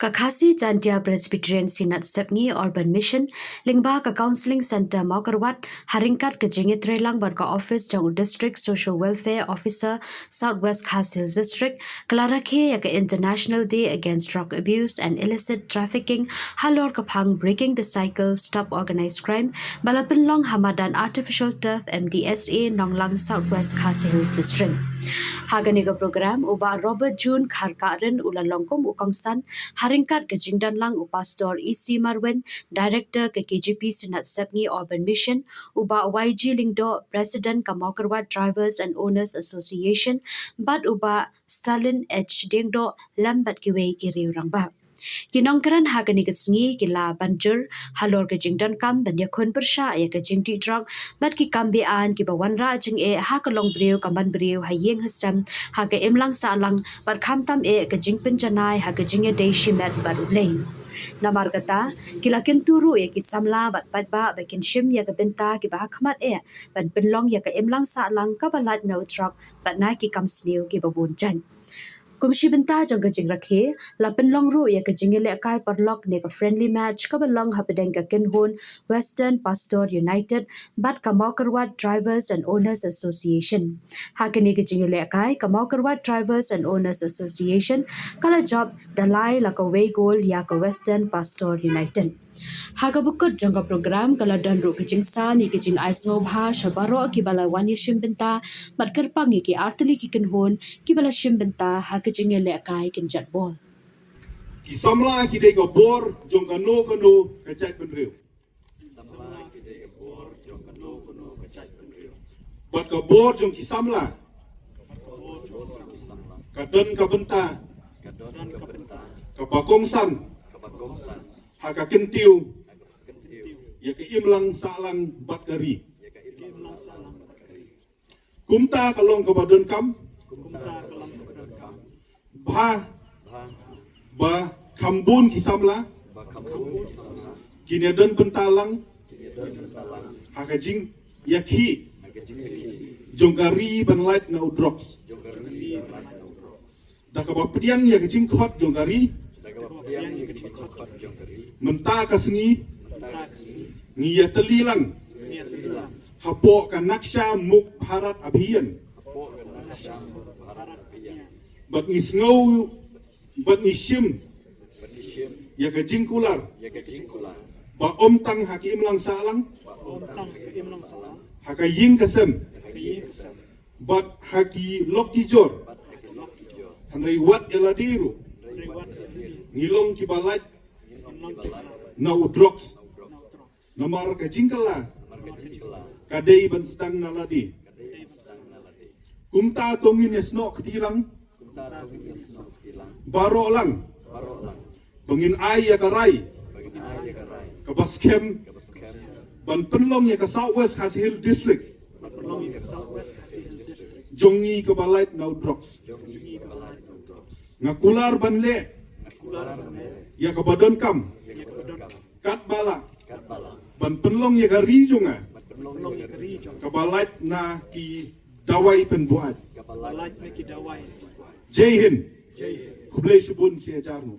Kakasi Chandia Presbyterian Synod Sepngi Urban Mission Lingba ka Counseling Center Maukarwat Haringkat ke Jingit Relang bar ka Office Jang District Social Welfare Officer Southwest Khas Hills District Klarakhe ya ka International Day Against Drug Abuse and Illicit Trafficking halor ka phang Breaking the Cycle Stop Organized Crime Balapinlong Hamadan Artificial Turf MDSA Nonglang Southwest Khas Hills District Haganiga program uba Robert June Kharkaran ulalongkom ukangsan Haringkat ke Jingdanlang Pastor EC Marwen, Director ke KGP Synod Sepngi Urban Mission, uba YG Lingdo, President ke Maukarwat Drivers and Owners Association, bad uba Stalin H. Dingdo, lambat kiwe kiri urangba. Kinongkaran hagani kesngi kila banjur halor ke jingdan kam ban yakun persya ya ke jingti drug bat ki kambean ki bawanra jing e ha kalong breu kamban breu ha yeng hasam ha ke imlang salang bat khamtam e ke jingpin janai ha ke jinge dei shimet barulei namar kata kila kenturu e ki samla bat ba bakin shim ya ke benta ki ba khmat e ban penlong ya ke imlang salang ka balat no drug bat na ki kam sniu ki babun jan Kumshi benta jang kajing rakhe la penlong ru ya kajing le kai parlok ne ka friendly match ka balong hapedeng ka kenhon Western Pastor United bat ka Maukarwat Drivers and Owners Association hakani kajing le kai ka Maukarwat Drivers and Owners Association kala job dalai la ka way goal ya ka Western Pastor United Hagabukut jangka program kala dan ru kicing sami kicing aisno bha shabaro ki bala wani shimbenta mat kerpangi ki arteli ki kenhon ki bala shimbenta ha kicing le kai kin jat bol ki samla ki de go bor jong kano ka chai penriu samla ki de go bor jong kano ka chai penriu bat go bor jong ki samla ka dan ka benta ka bakongsan haka kentiu ya ke imlang salang bat gari kumta kalong kabadon kam ba kambun kisamla kinedan pentalang haka jing yakhi jongari banlight na udrox da kabapdiang ya ke jing khot jongari menta kasngi ngiya telilang hapo ka naksha muk bharat abhiyan bat ngisngau bat nishim ya ka jingkular ba omtang hakim lang salang haka ying kasem bat haki lokki jor hanrei wat eladiru ngilong kibalat na udrox namar ka jingkala kadei ban sedang naladi kumta tongin esno ketilang baro lang pengin ai ya karai ka baskem ban penlong ya ka Southwest Khas Hills District jongi kabalat na udrox ngakular banle ya kabadon kam kat bala ban penlong ya gari jonga kabalat na ki dawai penbuat Jai Hind kublai subun si ajarnu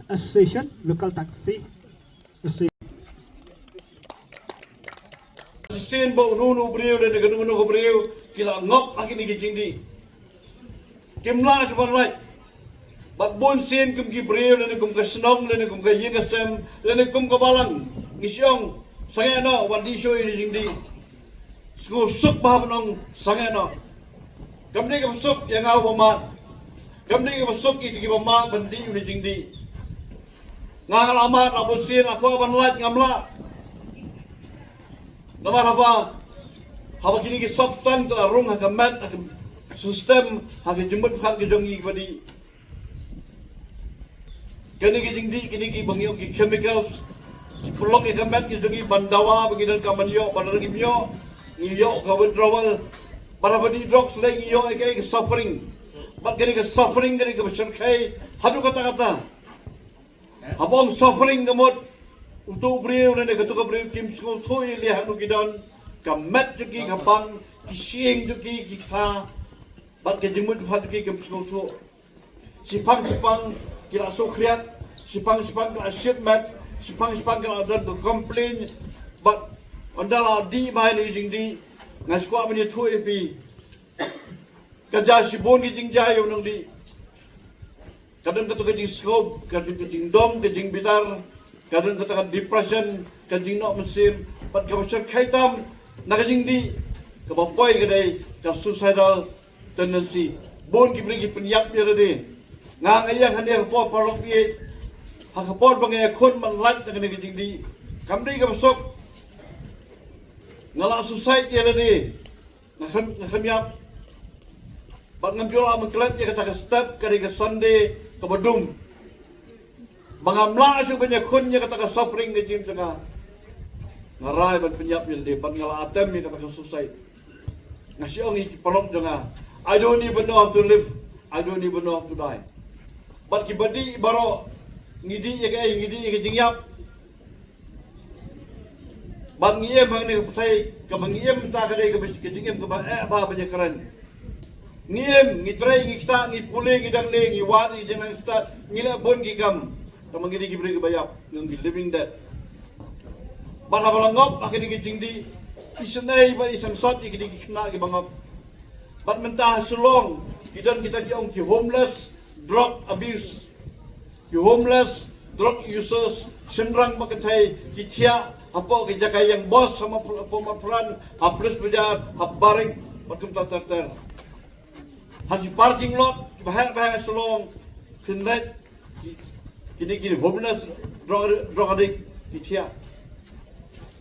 Association, Local Taxi Association. Sin bau nunu beriu dan dengan nunu beriu kila ngop lagi ni kijing di. Kimla seban lai. Bat bon sin kum ki beriu dan kum ka senong dan kum ka yeng asem dan kum ka balang. Ngisyong sangai no wan di show ini jing di. School suk bah nong sangai no. Kamni ka suk yang au pama. Kamni ka suk ki ki pama bandi ini jing di. Ngal amat abon sin aku ban lai ngamla. Nomor apa kini ki subsan ke arung hak mat hak sistem hak jemput hak jongi badi kini ki jingdi kini ki bangyong ki chemicals ki pelok ki mat ki jongi bandawa bagi dan kamanyo bandar ki myo niyo ka withdrawal para badi drugs lagi yo ke suffering but kini ki suffering kini ki berserkai hadu kata-kata habong suffering gamot untuk beriu dan ketua beriu kim school tu lihat nu kidan kamet juki kapang kisieng juki kita bat kejemut hat juki kim school tu sipang kila sokriat sipang kila shipment sipang kila ada complain bat ondala di mai ni jing di ngaskwa meni tu epi kerja sibon ki jing jayo nang di kadang ketua jing scope kadang jing dom jing bitar kadang katakan depression kajing nak mesin pat kabasar kaitam nakajing di kabapoy kadai ka suicidal tendency bon ki beri penyap dia de ngang ayang hande po parlok bi hakapon bangai kon man lat dengan kajing di kamdi ka besok ngala suicide dia de ngakhan yap bat ngambil amklat dia kata ka step kari ka Sunday ka badum Bangamla siya banyak kunya kata ka suffering ke jim tengah ngarai ban penyap yang de ban ngala atem ni kata ka suicide ngasi ongi palok janga I don't even know how to live, I don't even know how to die. But ki badi baro ngidi ye ke jingyap ban ngiem bang ne sai ka bangiem ta ka dei ke jingyam ka ba banyak keren ngiem ngitrai ngikta ngipule ngidang le ngiwani jenang start ngila bon gigam Kamang gini gibri kebayap, yung living dead. Baka balangop, akin yung gijingdi, isanay ba isang sot, ikini kikna kibangop. Bat mentah sulong, kidan kita kiong ki homeless, drug abuse. Ki homeless, drug users, senrang makatay, kitia, apo kijakay yang boss sama pemaperan, hapres bejar, habarik, batum tatar. Haji parking lot, bahaya sulong, kinret, kini homeless drug addict kitia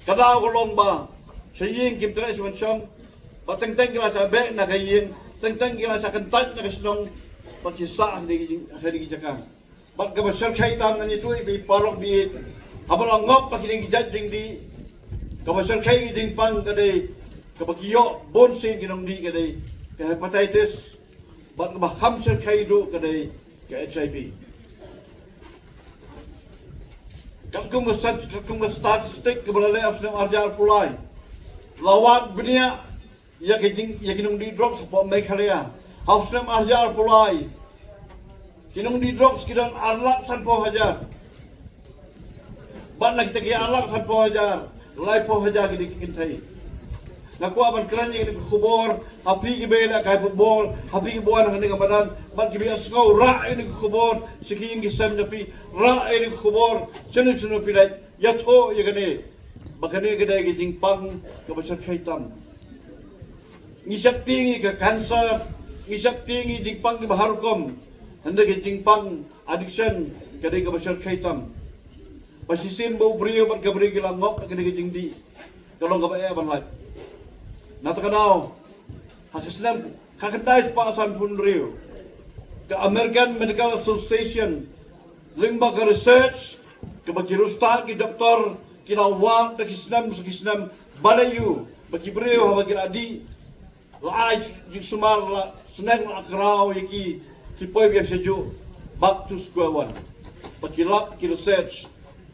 kada ko lomba saying kim tres man song bateng kila sa be na kayin teng kila sa kentat na kasnong pagkisa di jaka bag ka basar kay tam ngani tu bi parok bi habang ngop pakini gijading di ka basar kay ding pang kadai kabagiyo bonsin ginong di kadai ka hepatitis bag ka hamser kay do kadai ka HIV Kung statistik kebelalai absen arjar pulai lawat benia ya kinung di drugs po may khalaya absen arjar pulai kinung di drugs kidan arlak 10,000 ban lagi tagi arlak 10,000 lai 4,000 kini kintai ngaku aban kran yang kubor hapi gibela kai football hapi gibuan ang ni kabadan bat gibi asngau ra ini kubor siking gisam napi ra ini kubor sunu pilai yato yagane bakane gede gijing pang kabasar kaitam ngisak tingi ke cancer ngisak tingi jingpang di baharukom handa gijing pang addiction gede kabasar kaitam pasisin bau brio bat gabri gilangop gede gijing di tolong kabaya ban live Natakanaw, hakisnam kakandais paasan pun rio. Ke American Medical Association, lingba ke research, ke bagi rusta, ke doktor, ke lawang, ke kisnam, balayu, bagi brio, bagi adi, laaj, jik sumar, senang akrau, yaki, tipoy biar sejuk, back to square one. Bagi lab, ke research,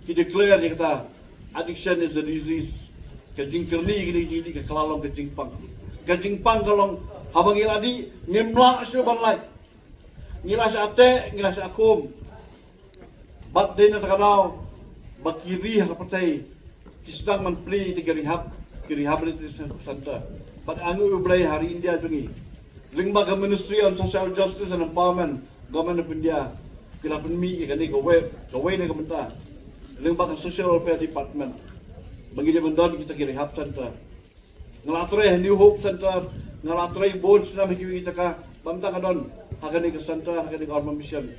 ke declare, kata, addiction is a disease. Kajing kerni gini ke kelalong kajing pang kalong habang iladi ngimla siya banlay ngila sa ate ngila sa akum But din na takanaw, bakiri hakapatay, kisdang man pli tiga rehabilitation center. But anu ublay hari India jungi. Limbaga Ministry on Social Justice and Empowerment, Government of India, kilapan mi ikani kawai na kamenta. Limbaga Social Welfare Department, bagi dia mendon kita kiri rehab center. Ngalatray New Hope Center, ngalatray boards na makiwi kita ka, bamta ka don, hakani ka center, hakani ka Orman Mission.